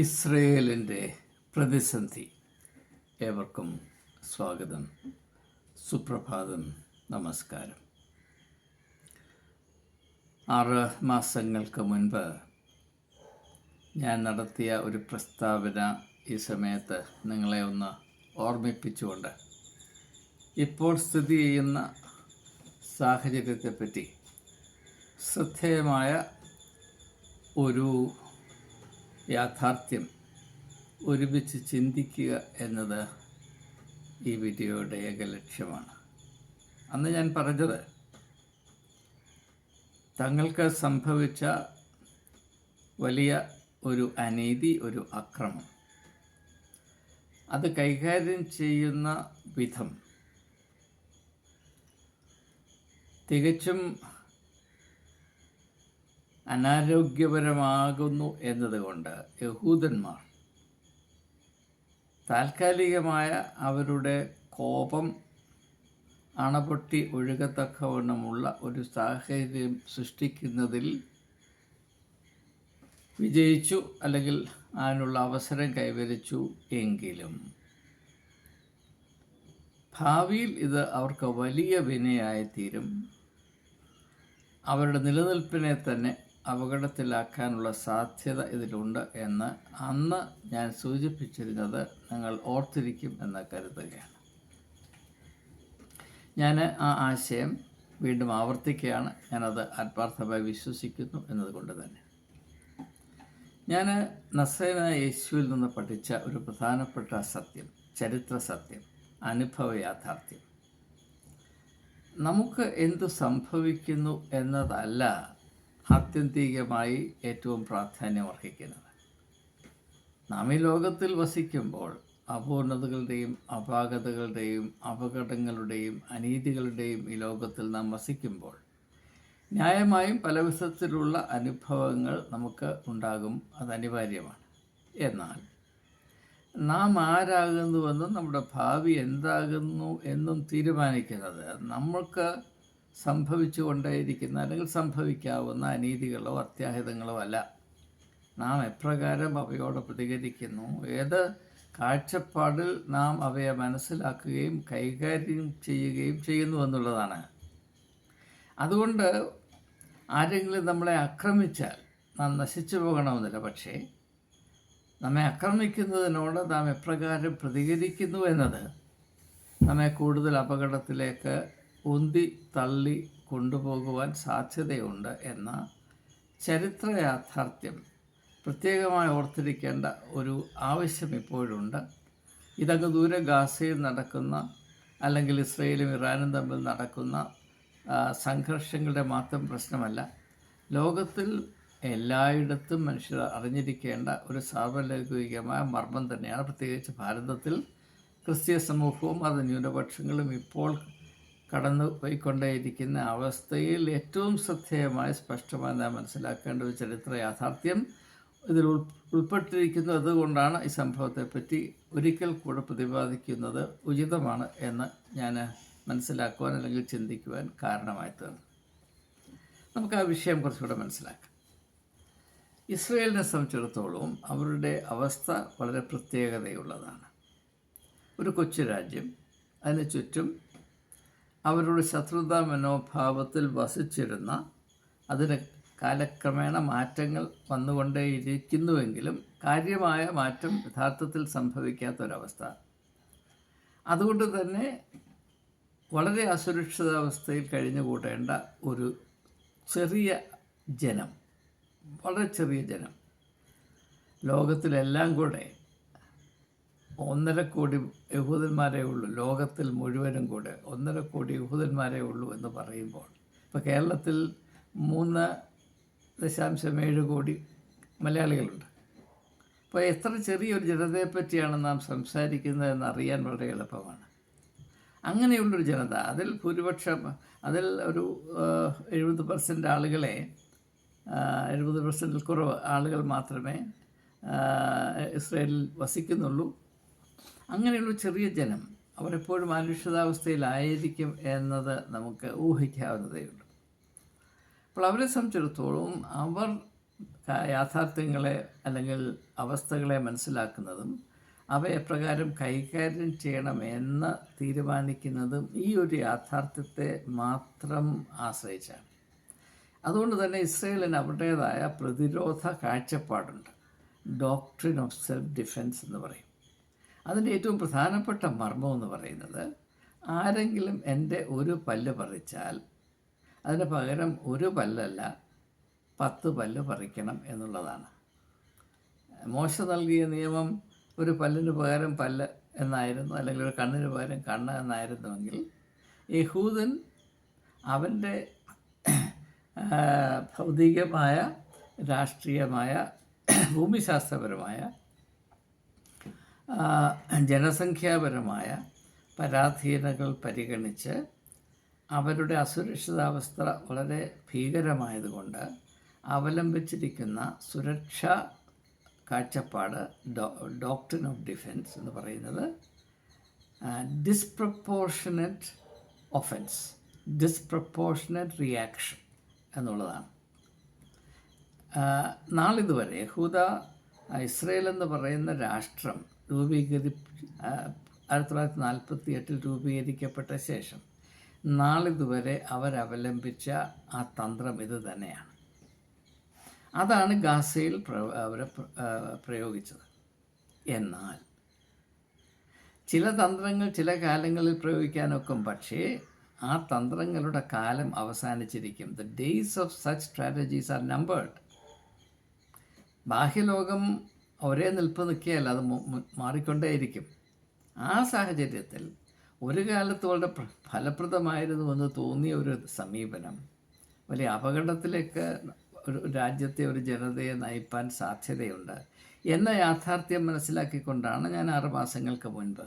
ഇസ്രയേലിൻ്റെ പ്രതിസന്ധി. ഏവർക്കും സ്വാഗതം, സുപ്രഭാതം, നമസ്കാരം. 6 മാസങ്ങൾക്ക് മുൻപ് ഞാൻ നടത്തിയ ഒരു പ്രസ്താവന ഈ സമയത്ത് നിങ്ങളെ ഒന്ന് ഓർമ്മിപ്പിച്ചുകൊണ്ട് ഇപ്പോൾ സ്ഥിതി ചെയ്യുന്ന സാഹചര്യത്തെപ്പറ്റി ശ്രദ്ധേയമായ ഒരു യാഥാർത്ഥ്യം ഒരുമിച്ച് ചിന്തിക്കുക എന്നത് ഈ വീഡിയോയുടെ ഏക ലക്ഷ്യമാണ്. അന്ന് ഞാൻ പറഞ്ഞത്, തങ്ങൾക്ക് സംഭവിച്ച വലിയ ഒരു അനീതി, ഒരു അക്രമം, അത് കൈകാര്യം ചെയ്യുന്ന വിധം തികച്ചും അനാരോഗ്യപരമാകുന്നു എന്നതുകൊണ്ട് യഹൂദന്മാർ താൽക്കാലികമായ അവരുടെ കോപം അണപൊട്ടി ഒഴുകത്തക്കവണ്ണമുള്ള ഒരു സാഹചര്യം സൃഷ്ടിക്കുന്നതിൽ വിജയിച്ചു, അല്ലെങ്കിൽ അതിനുള്ള അവസരം കൈവരിച്ചു. എങ്കിലും ഭാവിയിൽ ഇത് അവർക്ക് വലിയ വിനയായിത്തീരും, അവരുടെ നിലനിൽപ്പിനെ തന്നെ അപകടത്തിലാക്കാനുള്ള സാധ്യത ഇതിലുണ്ട് എന്ന് അന്ന് ഞാൻ സൂചിപ്പിച്ചിരുന്നത് നിങ്ങൾ ഓർത്തിരിക്കും എന്ന് കരുതുകയാണ്. ഞാൻ ആ ആശയം വീണ്ടും ആവർത്തിക്കുകയാണ്. ഞാനത് ആത്മാർത്ഥമായി വിശ്വസിക്കുന്നു എന്നതുകൊണ്ട് തന്നെ. ഞാൻ നസറേനായ യേശുവിൽ നിന്ന് പഠിച്ച ഒരു പ്രധാനപ്പെട്ട സത്യം, ചരിത്ര സത്യം, അനുഭവ യാഥാർത്ഥ്യം, നമുക്ക് എന്തു സംഭവിക്കുന്നു എന്നതല്ല ആത്യന്തികമായി ഏറ്റവും പ്രാധാന്യമർഹിക്കുന്നത്. നാം ഈ ലോകത്തിൽ വസിക്കുമ്പോൾ അപൂർണതകളുടെയും അപാകതകളുടെയും അപകടങ്ങളുടെയും അനീതികളുടെയും ഈ ലോകത്തിൽ നാം വസിക്കുമ്പോൾ ന്യായമായും പല വിധത്തിലുള്ള അനുഭവങ്ങൾ നമുക്ക് ഉണ്ടാകും. അത് അനിവാര്യമാണ്. എന്നാൽ നാം ആരാകുന്നുവെന്നും നമ്മുടെ ഭാവി എന്താകുന്നു എന്നും തീരുമാനിക്കുന്നത് നമ്മൾക്ക് സംഭവിച്ചു കൊണ്ടേയിരിക്കുന്ന അല്ലെങ്കിൽ സംഭവിക്കാവുന്ന അനീതികളോ അത്യാഹിതങ്ങളോ അല്ല. നാം എപ്രകാരം അവയോട് പ്രതികരിക്കുന്നു, ഏത് കാഴ്ചപ്പാടിൽ നാം അവയെ മനസ്സിലാക്കുകയും കൈകാര്യം ചെയ്യുകയും ചെയ്യുന്നു എന്നുള്ളതാണ്. അതുകൊണ്ട് ആരെങ്കിലും നമ്മളെ ആക്രമിച്ചാൽ നാം നശിച്ചു പോകണമെന്നില്ല. പക്ഷേ നമ്മെ ആക്രമിക്കുന്നതിനോട് നാം എപ്രകാരം പ്രതികരിക്കുന്നു എന്നത് നമ്മെ കൂടുതൽ അപകടത്തിലേക്ക് ഉന്തി തള്ളി കൊണ്ടുപോകുവാൻ സാധ്യതയുണ്ട് എന്ന ചരിത്ര യാഥാർത്ഥ്യം പ്രത്യേകമായി ഓർത്തിരിക്കേണ്ട ഒരു ആവശ്യം ഇപ്പോഴുണ്ട്. ഇതങ്ങ് ദൂരെ ഗാസയിൽ നടക്കുന്ന, അല്ലെങ്കിൽ ഇസ്രയേലും ഇറാനും തമ്മിൽ നടക്കുന്ന സംഘർഷങ്ങളുടെ മാത്രം പ്രശ്നമല്ല. ലോകത്തിൽ എല്ലായിടത്തും മനുഷ്യർ അറിഞ്ഞിരിക്കേണ്ട ഒരു സാർവലൗകികമായ മർമ്മം തന്നെയാണ്. പ്രത്യേകിച്ച് ഭാരതത്തിൽ ക്രിസ്തീയ സമൂഹവും അത് ന്യൂനപക്ഷങ്ങളും ഇപ്പോൾ കടന്നു പോയിക്കൊണ്ടേയിരിക്കുന്ന അവസ്ഥയിൽ ഏറ്റവും ശ്രദ്ധേയമായി സ്പഷ്ടമായി നാം മനസ്സിലാക്കേണ്ട ഒരു ചരിത്ര യാഥാർത്ഥ്യം ഇതിൽ ഉൾപ്പെട്ടിരിക്കുന്നു. അതുകൊണ്ടാണ് ഈ സംഭവത്തെപ്പറ്റി ഒരിക്കൽ കൂടെ പ്രതിപാദിക്കുന്നത് ഉചിതമാണ് എന്ന് ഞാൻ മനസ്സിലാക്കുവാൻ അല്ലെങ്കിൽ ചിന്തിക്കുവാൻ കാരണമായി തീർന്നു. നമുക്ക് ആ വിഷയം കുറച്ചുകൂടെ മനസ്സിലാക്കാം. ഇസ്രയേലിനെ സംബന്ധിച്ചിടത്തോളം അവരുടെ അവസ്ഥ വളരെ പ്രത്യേകതയുള്ളതാണ്. ഒരു കൊച്ചു രാജ്യം, അതിന് ചുറ്റും അവരുടെ ശത്രുതാ മനോഭാവത്തിൽ വസിച്ചിരുന്ന, അതിന് കാലക്രമേണ മാറ്റങ്ങൾ വന്നുകൊണ്ടേയിരിക്കുന്നുവെങ്കിലും കാര്യമായ മാറ്റം യഥാർത്ഥത്തിൽ സംഭവിക്കാത്തൊരവസ്ഥ. അതുകൊണ്ട് തന്നെ വളരെ അസുരക്ഷിതാവസ്ഥയിൽ കഴിഞ്ഞുകൂടേണ്ട ഒരു ചെറിയ ജനം, വളരെ ചെറിയ ജനം, ലോകത്തിലെല്ലാം കൂടെ 1.5 കോടി യഹൂദന്മാരേ ഉള്ളൂ. ലോകത്തിൽ മുഴുവനും കൂടെ 1.5 കോടി യഹൂദന്മാരേ ഉള്ളൂ എന്ന് പറയുമ്പോൾ, ഇപ്പോൾ കേരളത്തിൽ 3.7 കോടി മലയാളികളുണ്ട്. അപ്പോൾ എത്ര ചെറിയൊരു ജനതയെപ്പറ്റിയാണ് നാം സംസാരിക്കുന്നതെന്ന് അറിയാൻ വളരെ എളുപ്പമാണ്. അങ്ങനെയുള്ളൊരു ജനത, അതിൽ ഭൂരിപക്ഷം, അതിൽ ഒരു 70% ആളുകളെ, 70% കുറവ് ആളുകൾ മാത്രമേ ഇസ്രയേലിൽ വസിക്കുന്നുള്ളൂ. അങ്ങനെയുള്ള ചെറിയ ജനം അവരെപ്പോഴും അനിശ്ചിതാവസ്ഥയിലായിരിക്കും എന്നത് നമുക്ക് ഊഹിക്കാവുന്നതേ ഉള്ളൂ. അപ്പോൾ അവരെ സംബന്ധിച്ചിടത്തോളം അവർ യാഥാർത്ഥ്യങ്ങളെ അല്ലെങ്കിൽ അവസ്ഥകളെ മനസ്സിലാക്കുന്നതും അവ എപ്രകാരം കൈകാര്യം ചെയ്യണമെന്ന് തീരുമാനിക്കുന്നതും ഈ ഒരു യാഥാർത്ഥ്യത്തെ മാത്രം ആശ്രയിച്ചാണ്. അതുകൊണ്ട് തന്നെ ഇസ്രയേലിന് അവരുടേതായ പ്രതിരോധ കാഴ്ചപ്പാടുണ്ട്. ഡോക്ട്രിൻ ഓഫ് സെൽഫ് ഡിഫെൻസ് എന്ന് പറയും. അതിൻ്റെ ഏറ്റവും പ്രധാനപ്പെട്ട മർമ്മം എന്ന് പറയുന്നത്, ആരെങ്കിലും എൻ്റെ ഒരു പല്ല് പറിച്ചാൽ അതിന് പകരം ഒരു പല്ലല്ല 10 പല്ല് പറിക്കണം എന്നുള്ളതാണ്. മോശ നൽകിയ നിയമം ഒരു പല്ലിന് പകരം പല്ല് എന്നായിരുന്നു, അല്ലെങ്കിൽ ഒരു കണ്ണിന് പകരം കണ്ണ് എന്നായിരുന്നുവെങ്കിൽ, യഹൂദൻ അവൻ്റെ ഭൗതികമായ, രാഷ്ട്രീയമായ, ഭൂമിശാസ്ത്രപരമായ, ജനസംഖ്യാപരമായ പരാധീനതകൾ പരിഗണിച്ച് അവരുടെ അസുരക്ഷിതാവസ്ഥ വളരെ ഭീകരമായതുകൊണ്ട് അവലംബിച്ചിരിക്കുന്ന സുരക്ഷാ കാഴ്ചപ്പാട്, ഡോക്ട്രിൻ ഓഫ് ഡിഫെൻസ് എന്ന് പറയുന്നത് ഡിസ്പ്രപ്പോർഷനറ്റ് ഒഫൻസ്, ഡിസ്പ്രപ്പോർഷനറ്റ് റിയാക്ഷൻ എന്നുള്ളതാണ്. നാളിതുവരെ യഹൂദ ഇസ്രയേൽ എന്ന് പറയുന്ന രാഷ്ട്രം 1948 രൂപീകരിക്കപ്പെട്ട ശേഷം നാളിതുവരെ അവരവലംബിച്ച ആ തന്ത്രം ഇത് തന്നെയാണ്. അതാണ് ഗാസയിൽ അവർ പ്രയോഗിച്ചത്. എന്നാൽ ചില തന്ത്രങ്ങൾ ചില കാലങ്ങളിൽ പ്രയോഗിക്കാനൊക്കും, പക്ഷേ ആ തന്ത്രങ്ങളുടെ കാലം അവസാനിച്ചിരിക്കും. The days of such strategies are numbered. ബാഹ്യലോകം ഒരേ നിൽപ്പ് നിൽക്കുകയല്ല, അത് മാറിക്കൊണ്ടേയിരിക്കും. ആ സാഹചര്യത്തിൽ ഒരു കാലത്ത് വളരെ ഫലപ്രദമായിരുന്നുവെന്ന് തോന്നിയ ഒരു സമീപനം വലിയ അപകടത്തിലേക്ക് ഒരു രാജ്യത്തെ, ഒരു ജനതയെ നയിപ്പാൻ സാധ്യതയുണ്ട് എന്ന യാഥാർത്ഥ്യം മനസ്സിലാക്കിക്കൊണ്ടാണ് ഞാൻ 6 മാസങ്ങൾക്ക് മുൻപ്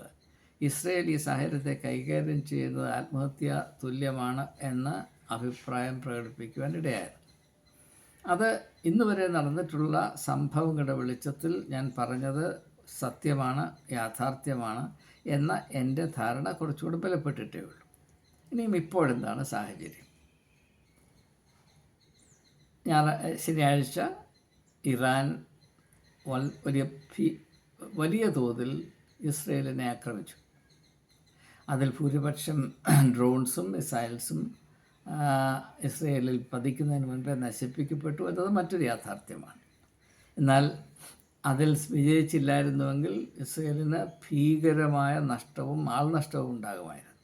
ഇസ്രയേൽ ഈ സാഹചര്യത്തെ കൈകാര്യം ചെയ്യുന്നത് ആത്മഹത്യ തുല്യമാണ് എന്ന അഭിപ്രായം പ്രകടിപ്പിക്കുവാൻ ഇടയായത്. അത് ഇന്ന് വരെ നടന്നിട്ടുള്ള സംഭവങ്ങളുടെ വെളിച്ചത്തിൽ ഞാൻ പറഞ്ഞത് സത്യമാണ്, യാഥാർത്ഥ്യമാണ് എന്ന എൻ്റെ ധാരണ കുറച്ചുകൂടി ബലപ്പെട്ടിട്ടേ ഉള്ളൂ. ഇനിയും ഇപ്പോഴെന്താണ് സാഹചര്യം? ശനിയാഴ്ച ഇറാൻ വലിയ തോതിൽ ഇസ്രയേലിനെ ആക്രമിച്ചു. അതിൽ ഭൂരിപക്ഷം ഡ്രോൺസും മിസൈൽസും ഇസ്രയേലിൽ പതിക്കുന്നതിന് മുൻപേ നശിപ്പിക്കപ്പെട്ടു എന്നത് മറ്റൊരു യാഥാർത്ഥ്യമാണ്. എന്നാൽ അതിൽ വിജയിച്ചില്ലായിരുന്നുവെങ്കിൽ ഇസ്രയേലിന് ഭീകരമായ നഷ്ടവും ആൾനഷ്ടവും ഉണ്ടാകുമായിരുന്നു.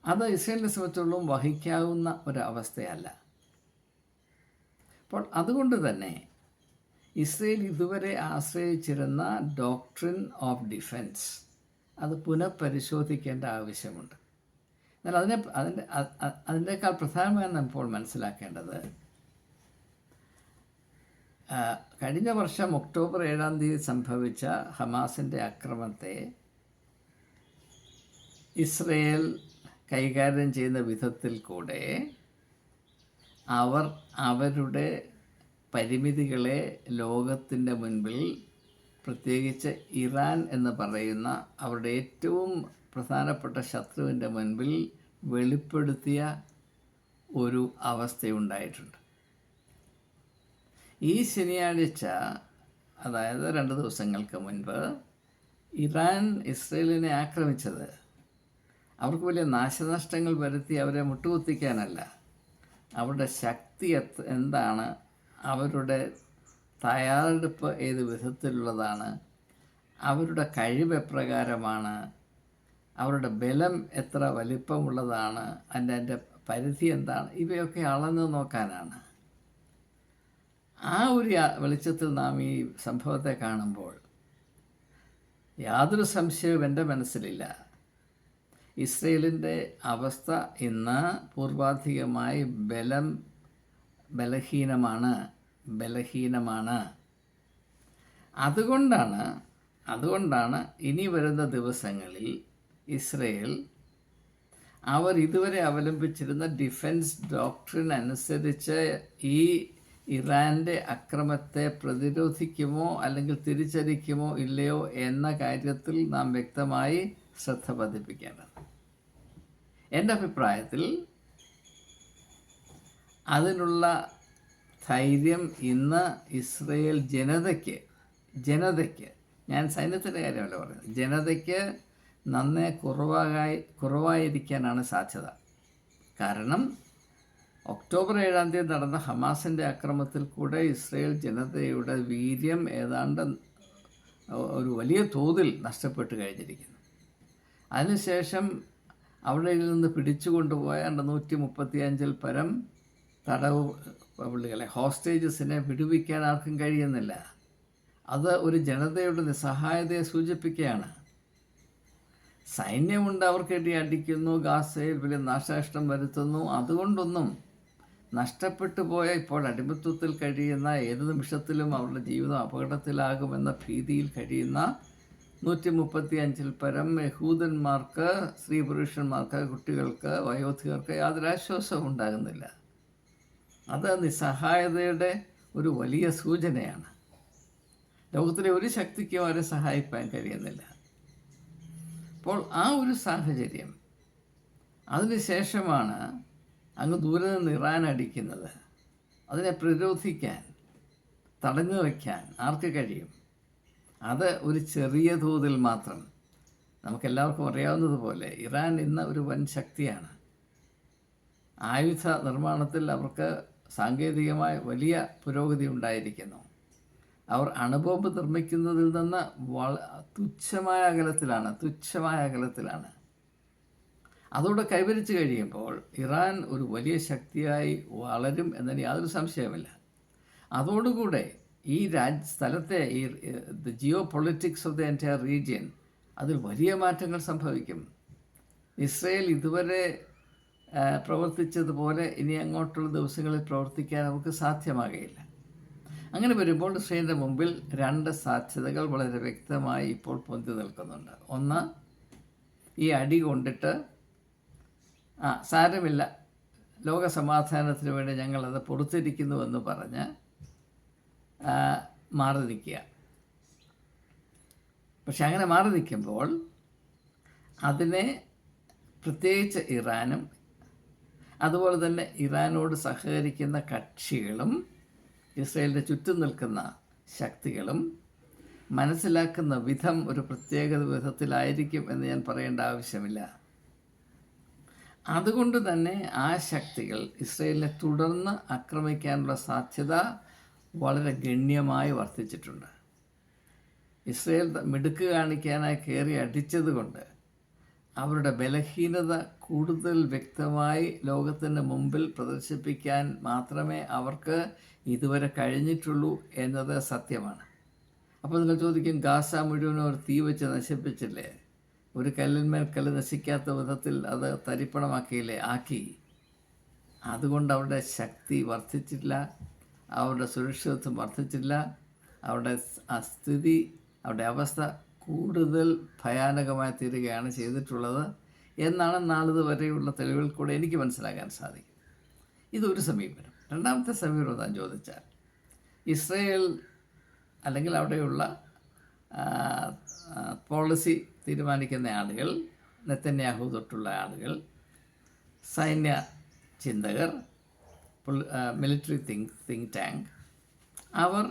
അത് ഇസ്രയേലിനെ സംബന്ധിച്ചോളം വഹിക്കാവുന്ന ഒരവസ്ഥയല്ല. അപ്പോൾ അതുകൊണ്ട് തന്നെ ഇസ്രയേൽ ഇതുവരെ ആശ്രയിച്ചിരുന്ന ഡോക്ട്രിൻ ഓഫ് ഡിഫെൻസ് അത് പുനഃപരിശോധിക്കേണ്ട ആവശ്യമുണ്ട്. എന്നാൽ അതിനേക്കാൾ പ്രധാനമായി നാം ഇപ്പോൾ മനസ്സിലാക്കേണ്ടത്, കഴിഞ്ഞ വർഷം ഒക്ടോബർ 7 സംഭവിച്ച ഹമാസിൻ്റെ അക്രമത്തെ ഇസ്രയേൽ കൈകാര്യം ചെയ്യുന്ന വിധത്തിൽ കൂടെ അവർ അവരുടെ പരിമിതികളെ ലോകത്തിൻ്റെ മുൻപിൽ, പ്രത്യേകിച്ച് ഇറാൻ എന്ന് പറയുന്ന അവരുടെ ഏറ്റവും പ്രധാനപ്പെട്ട ശത്രുവിൻ്റെ മുൻപിൽ വെളിപ്പെടുത്തിയ ഒരു അവസ്ഥയുണ്ടായിട്ടുണ്ട്. ഈ ശനിയാഴ്ച, അതായത് 2 ദിവസങ്ങൾക്ക് മുൻപ് ഇറാൻ ഇസ്രയേലിനെ ആക്രമിച്ചത് അവർക്ക് വലിയ നാശനഷ്ടങ്ങൾ വരുത്തി അവരെ മുട്ടുകുത്തിക്കാനല്ല. അവരുടെ ശക്തി എന്താണ്, അവരുടെ തയ്യാറെടുപ്പ് ഏത് വിധത്തിലുള്ളതാണ്, അവരുടെ കഴിവ് എപ്രകാരമാണ്, അവരുടെ ബലം എത്ര വലിപ്പമുള്ളതാണ്, അതിൻ്റെ പരിധി എന്താണ്, ഇവയൊക്കെ അളന്ന് നോക്കാനാണ്. ആ ഒരു വെളിച്ചത്തിൽ നാം ഈ സംഭവത്തെ കാണുമ്പോൾ യാതൊരു സംശയവും എൻ്റെ മനസ്സിലില്ല. ഇസ്രയേലിൻ്റെ അവസ്ഥ ഇന്ന് പൂർവാധികമായി ബലഹീനമാണ്. അതുകൊണ്ടാണ് ഇനി വരുന്ന ദിവസങ്ങളിൽ ഇസ്രയേൽ അവർ ഇതുവരെ അവലംബിച്ചിരുന്ന ഡിഫെൻസ് ഡോക്ട്രിൻ അനുസരിച്ച് ഈ ഇറാൻ്റെ അക്രമത്തെ പ്രതിരോധിക്കുമോ അല്ലെങ്കിൽ തിരിച്ചടിക്കുമോ ഇല്ലയോ എന്ന കാര്യത്തിൽ നാം വ്യക്തമായി ശ്രദ്ധ പതിപ്പിക്കേണ്ടത്. എൻ്റെ അഭിപ്രായത്തിൽ അതിനുള്ള ധൈര്യം ഇന്ന് ഇസ്രയേൽ ജനതയ്ക്ക് ഞാൻ സൈന്യത്തിൻ്റെ കാര്യമല്ല പറയുന്നത്, ജനതയ്ക്ക് നന്നേ കുറവായിരിക്കാനാണ് സാധ്യത. കാരണം ഒക്ടോബർ 7 നടന്ന ഹമാസിൻ്റെ അക്രമത്തിൽ കൂടെ ഇസ്രയേൽ ജനതയുടെ വീര്യം ഏതാണ്ട് ഒരു വലിയ തോതിൽ നഷ്ടപ്പെട്ട് കഴിഞ്ഞിരിക്കുന്നു. അതിനുശേഷം അവിടെ നിന്ന് പിടിച്ചുകൊണ്ടുപോയ 135 പരം പുള്ളികളെ ഹോസ്റ്റേജസിനെ വിടുവിക്കാൻ ആർക്കും കഴിയുന്നില്ല. അത് ഒരു ജനതയുടെ നിസ്സഹായതയെ സൂചിപ്പിക്കുകയാണ്. സൈന്യമുണ്ട്, അവർക്കെട്ടി അടിക്കുന്നു, ഗാസയിൽ വലിയ നാശനഷ്ടം വരുത്തുന്നു. അതുകൊണ്ടൊന്നും നഷ്ടപ്പെട്ടു പോയ, ഇപ്പോൾ അടിമത്വത്തിൽ കഴിയുന്ന, ഏത് നിമിഷത്തിലും അവരുടെ ജീവിതം അപകടത്തിലാകുമെന്ന ഭീതിയിൽ കഴിയുന്ന 135 പരം യഹൂദന്മാർക്ക്, സ്ത്രീ പുരുഷന്മാർക്ക്, കുട്ടികൾക്ക്, വയോധികർക്ക് യാതൊരു ആശ്വാസവും ഉണ്ടാകുന്നില്ല. അത് നിസ്സഹായതയുടെ ഒരു വലിയ സൂചനയാണ്. ലോകത്തിലെ ഒരു ശക്തിക്കും അവരെ സഹായിക്കാൻ കഴിയുന്നില്ല. അപ്പോൾ ആ ഒരു സാഹചര്യം, അതിനുശേഷമാണ് അങ്ങ് ദൂരെ നിന്ന് ഇറാൻ അടിക്കുന്നത്. അതിനെ പ്രതിരോധിക്കാൻ, തടഞ്ഞു വയ്ക്കാൻ ആർക്ക് കഴിയും? അത് ഒരു ചെറിയ തോതിൽ മാത്രം. നമുക്കെല്ലാവർക്കും അറിയാവുന്നതുപോലെ ഇറാൻ ഇന്ന് ഒരു വൻ ശക്തിയാണ്. ആയുധ നിർമ്മാണത്തിൽ അവർക്ക് സാങ്കേതികമായ വലിയ പുരോഗതി ഉണ്ടായിരിക്കുന്നു. അവർ അണുബോംബ് നിർമ്മിക്കുന്നതിൽ നിന്ന് തുച്ഛമായ അകലത്തിലാണ്. അതോടെ കൈവരിച്ചു കഴിയുമ്പോൾ ഇറാൻ ഒരു വലിയ ശക്തിയായി വളരും എന്നതിന് യാതൊരു സംശയമില്ല. അതോടുകൂടെ ഈ സ്ഥലത്തെ ഈ geopolitics of the entire region, അതിൽ വലിയ മാറ്റങ്ങൾ സംഭവിക്കും. ഇസ്രയേൽ ഇതുവരെ പ്രവർത്തിച്ചതുപോലെ ഇനി അങ്ങോട്ടുള്ള ദിവസങ്ങളിൽ പ്രവർത്തിക്കാൻ നമുക്ക് സാധ്യമാകുകയില്ല. അങ്ങനെ വരുമ്പോൾ ഇസ്രയേലിൻ്റെ മുമ്പിൽ 2 സാധ്യതകൾ വളരെ വ്യക്തമായി ഇപ്പോൾ പൊന്തി നിൽക്കുന്നുണ്ട്. ഒന്ന്, ഈ അടി കൊണ്ടിട്ട് സാരമില്ല, ലോക സമാധാനത്തിന് വേണ്ടി ഞങ്ങളത് പുറത്തിരിക്കുന്നുവെന്ന് പറഞ്ഞ് മാറി നിൽക്കുക. പക്ഷെ അങ്ങനെ മാറി നിൽക്കുമ്പോൾ അതിനെ പ്രത്യേകിച്ച് ഇറാനും അതുപോലെ തന്നെ ഇറാനോട് സഹകരിക്കുന്ന കക്ഷികളും ഇസ്രയേലിൻ്റെ ചുറ്റും നിൽക്കുന്ന ശക്തികളും മനസ്സിലാക്കുന്ന വിധം ഒരു പ്രത്യേക വിധത്തിലായിരിക്കും എന്ന് ഞാൻ പറയേണ്ട ആവശ്യമില്ല. അതുകൊണ്ട് തന്നെ ആ ശക്തികൾ ഇസ്രയേലിനെ തുടർന്ന് ആക്രമിക്കാനുള്ള സാധ്യത വളരെ ഗണ്യമായി വർദ്ധിച്ചിട്ടുണ്ട്. ഇസ്രയേൽ മിടുക്ക് കാണിക്കാനായി കയറി അടിച്ചതുകൊണ്ട് അവരുടെ ബലഹീനത കൂടുതൽ വ്യക്തമായി ലോകത്തിന് മുമ്പിൽ പ്രദർശിപ്പിക്കാൻ മാത്രമേ അവർക്ക് ഇതുവരെ കഴിഞ്ഞിട്ടുള്ളൂ എന്നത് സത്യമാണ്. അപ്പോൾ നിങ്ങൾ ചോദിക്കും, ഗാസ മുഴുവനും അവർ തീ വെച്ച് നശിപ്പിച്ചില്ലേ? ഒരു കല്ലിന്മേൽ കല്ല് നശിക്കാത്ത വിധത്തിൽ അത് തരിപ്പണമാക്കിയില്ലേ? ആക്കി. അതുകൊണ്ട് അവരുടെ ശക്തി വർദ്ധിച്ചില്ല, അവരുടെ സുരക്ഷിതത്വം വർദ്ധിച്ചില്ല, അവരുടെ സ്ഥിതി, അവരുടെ അവസ്ഥ കൂടുതൽ ഭയാനകമായി തീരുകയാണ് ചെയ്തിട്ടുള്ളത് എന്നാണ് നാളിതുവരെയുള്ള തെളിവുകൾ കൂടെ എനിക്ക് മനസ്സിലാക്കാൻ സാധിക്കും. ഇതൊരു സമീപനം. രണ്ടാമത്തെ സമീപനം എന്താണെന്ന് ചോദിച്ചാൽ, ഇസ്രയേൽ അല്ലെങ്കിൽ അവിടെയുള്ള പോളിസി തീരുമാനിക്കുന്ന ആളുകൾ, നെതന്യാഹു തൊട്ടുള്ള ആളുകൾ, സൈന്യ ചിന്തകർ, മിലിറ്ററി തിങ്ക് ടാങ്ക്, അവർ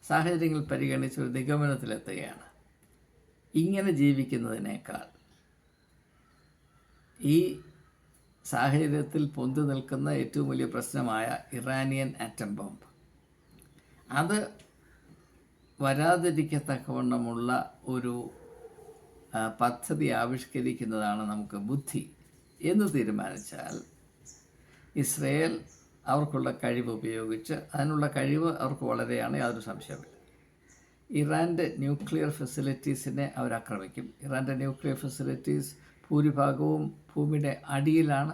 സാഹചര്യങ്ങൾ പരിഗണിച്ച് ഒരു നിഗമനത്തിലെത്തുകയാണ്. ഇങ്ങനെ ജീവിക്കുന്നതിനേക്കാൾ ഈ സാഹചര്യത്തിൽ പൊന്തി നിൽക്കുന്ന ഏറ്റവും വലിയ പ്രശ്നമായ ഇറാനിയൻ ആറ്റം ബോംബ്, അത് വരാതിരിക്കത്തക്കവണ്ണമുള്ള ഒരു പദ്ധതി ആവിഷ്കരിക്കുന്നതാണ് നമുക്ക് ബുദ്ധി എന്ന് തീരുമാനിച്ചാൽ, ഇസ്രയേൽ അവർക്കുള്ള കഴിവ് ഉപയോഗിച്ച്, അതിനുള്ള കഴിവ് അവർക്ക് വളരെയാണ്, യാതൊരു സംശയമില്ല. ഇറാൻ്റെ ന്യൂക്ലിയർ ഫെസിലിറ്റീസിനെ അവരാക്രമിക്കും. ഇറാൻ്റെ ന്യൂക്ലിയർ ഫെസിലിറ്റീസ് ഭൂരിഭാഗവും ഭൂമിയുടെ അടിയിലാണ്.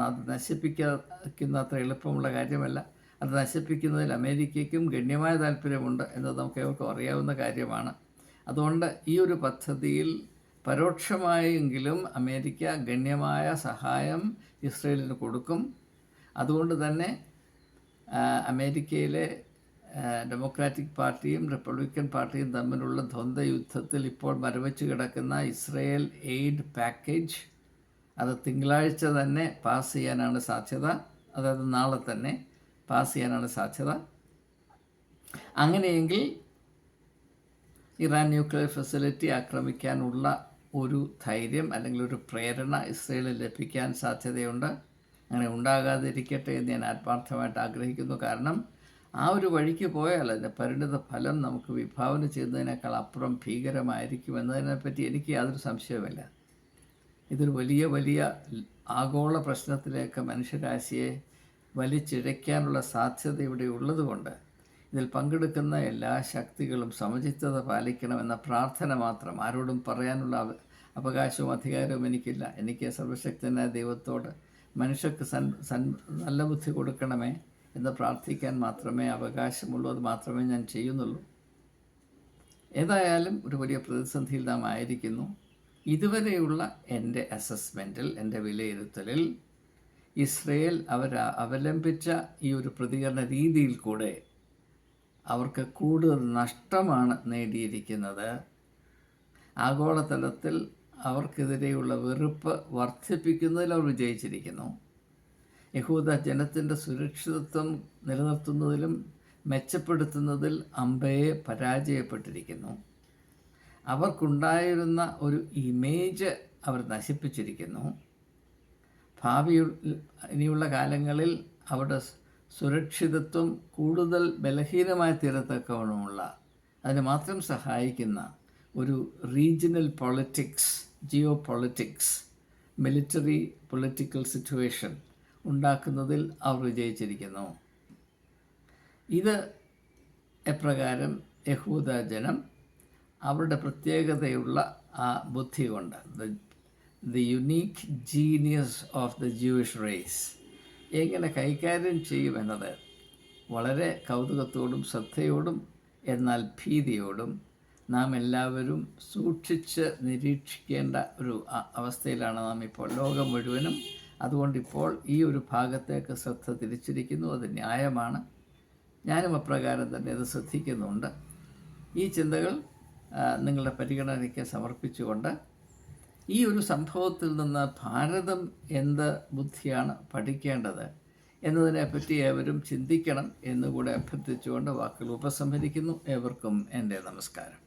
അത് നശിപ്പിക്കുന്നത്ര എളുപ്പമുള്ള കാര്യമല്ല. അത് നശിപ്പിക്കുന്നതിൽ അമേരിക്കയ്ക്കും ഗണ്യമായ താല്പര്യമുണ്ട് എന്നത് നമുക്ക് ഏവർക്കും അറിയാവുന്ന കാര്യമാണ്. അതുകൊണ്ട് ഈ ഒരു പദ്ധതിയിൽ പരോക്ഷമായെങ്കിലും അമേരിക്ക ഗണ്യമായ സഹായം ഇസ്രയേലിന് കൊടുക്കും. അതുകൊണ്ട് തന്നെ അമേരിക്കയിലെ ഡെമോക്രാറ്റിക് പാർട്ടിയും റിപ്പബ്ലിക്കൻ പാർട്ടിയും തമ്മിലുള്ള ദ്വന്ദ്വ യുദ്ധത്തിൽ ഇപ്പോൾ മരവിച്ച് കിടക്കുന്ന ഇസ്രയേൽ എയ്ഡ് പാക്കേജ്, അത് തിങ്കളാഴ്ച തന്നെ പാസ് ചെയ്യാനാണ് സാധ്യത. അതായത് നാളെ തന്നെ പാസ് ചെയ്യാനാണ് സാധ്യത. അങ്ങനെയെങ്കിൽ ഇറാൻ ന്യൂക്ലിയർ ഫെസിലിറ്റി ആക്രമിക്കാനുള്ള ഒരു ധൈര്യം അല്ലെങ്കിൽ ഒരു പ്രേരണ ഇസ്രയേലിന് ലഭിക്കാൻ സാധ്യതയുണ്ട്. അങ്ങനെ ഉണ്ടാകാതിരിക്കട്ടെ എന്ന് ഞാൻ ആത്മാർത്ഥമായിട്ട് ആഗ്രഹിക്കുന്നു. കാരണം ആ ഒരു വഴിക്ക് പോയാൽ അതിൻ്റെ പരിണിത ഫലം നമുക്ക് വിഭാവന ചെയ്യുന്നതിനേക്കാൾ അപ്പുറം ഭീകരമായിരിക്കും എന്നതിനെപ്പറ്റി എനിക്ക് യാതൊരു സംശയവുമില്ല. ഇതൊരു വലിയ ആഗോള പ്രശ്നത്തിലേക്ക് മനുഷ്യരാശിയെ വലിച്ചിഴയ്ക്കാനുള്ള സാധ്യത ഇവിടെ ഉള്ളതുകൊണ്ട് ഇതിൽ പങ്കെടുക്കുന്ന എല്ലാ ശക്തികളും സമചിത്തത പാലിക്കണമെന്ന പ്രാർത്ഥന മാത്രം. ആരോടും പറയാനുള്ള അവകാശവും അധികാരവും എനിക്കില്ല. എനിക്ക് സർവശക്തനായ ദൈവത്തോട് മനുഷ്യർക്ക് നല്ല ബുദ്ധി കൊടുക്കണമേ എന്ന് പ്രാർത്ഥിക്കാൻ മാത്രമേ അവകാശമുള്ളൂ. അത് മാത്രമേ ഞാൻ ചെയ്യുന്നുള്ളൂ. ഏതായാലും ഒരു വലിയ പ്രതിസന്ധിയിൽ നാം ആയിരിക്കുന്നു. ഇതുവരെയുള്ള എൻ്റെ അസസ്മെൻറ്റിൽ, എൻ്റെ വിലയിരുത്തലിൽ ഇസ്രയേൽ അവലംബിച്ച ഈ ഒരു പ്രതികരണ രീതിയിൽ കൂടെ അവർക്ക് കൂടുതൽ നഷ്ടമാണ് നേടിയിരിക്കുന്നത്. ആഗോളതലത്തിൽ അവർക്കെതിരെയുള്ള വെറുപ്പ് വർദ്ധിപ്പിക്കുന്നതിൽ അവർ വിജയിച്ചിരിക്കുന്നു. യഹൂദ ജനത്തിൻ്റെ സുരക്ഷിതത്വം നിലനിർത്തുന്നതിലും മെച്ചപ്പെടുത്തുന്നതിൽ അമ്പയെ പരാജയപ്പെട്ടിരിക്കുന്നു. അവർക്കുണ്ടായിരുന്ന ഒരു ഇമേജ് അവർ നശിപ്പിച്ചിരിക്കുന്നു. ഇനിയുള്ള കാലങ്ങളിൽ അവരുടെ സുരക്ഷിതത്വം കൂടുതൽ ബലഹീനമായി തീരത്തക്കവണ്ണമുള്ള, അതിന് മാത്രം സഹായിക്കുന്ന ഒരു regional politics, geo politics, military political situation ഉണ്ടാക്കുന്നതിൽ അവർ വിജയിച്ചിരിക്കുന്നു. ഇത് എപ്രകാരം യഹൂദ ജനം അവരുടെ പ്രത്യേകതയുള്ള ആ ബുദ്ധി കൊണ്ട്, the unique genius of the Jewish race എങ്ങനെ കൈകാര്യം ചെയ്യുമെന്നത് വളരെ കൗതുകത്തോടും ശ്രദ്ധയോടും എന്നാൽ ഭീതിയോടും നാം എല്ലാവരും സൂക്ഷിച്ച് നിരീക്ഷിക്കേണ്ട ഒരു അവസ്ഥയിലാണ് നാം ഇപ്പോൾ, ലോകം മുഴുവനും. അതുകൊണ്ടിപ്പോൾ ഈ ഒരു ഭാഗത്തേക്ക് ശ്രദ്ധ തിരിച്ചിരിക്കുന്നു. അത് ന്യായമാണ്. ഞാനും അപ്രകാരം തന്നെ അത് ശ്രദ്ധിക്കുന്നുണ്ട്. ഈ ചിന്തകൾ നിങ്ങളുടെ പരിഗണനയ്ക്ക് സമർപ്പിച്ചുകൊണ്ട് ഈ ഒരു സംഭവത്തിൽ നിന്ന് ഭാരതം എന്ത് ബുദ്ധിയാണ് പഠിക്കേണ്ടത് എന്നതിനെപ്പറ്റി ഏവരും ചിന്തിക്കണം എന്നുകൂടെ അഭ്യർത്ഥിച്ചുകൊണ്ട് വാക്കുകൾ ഉപസംഹരിക്കുന്നു. ഏവർക്കും എൻ്റെ നമസ്കാരം.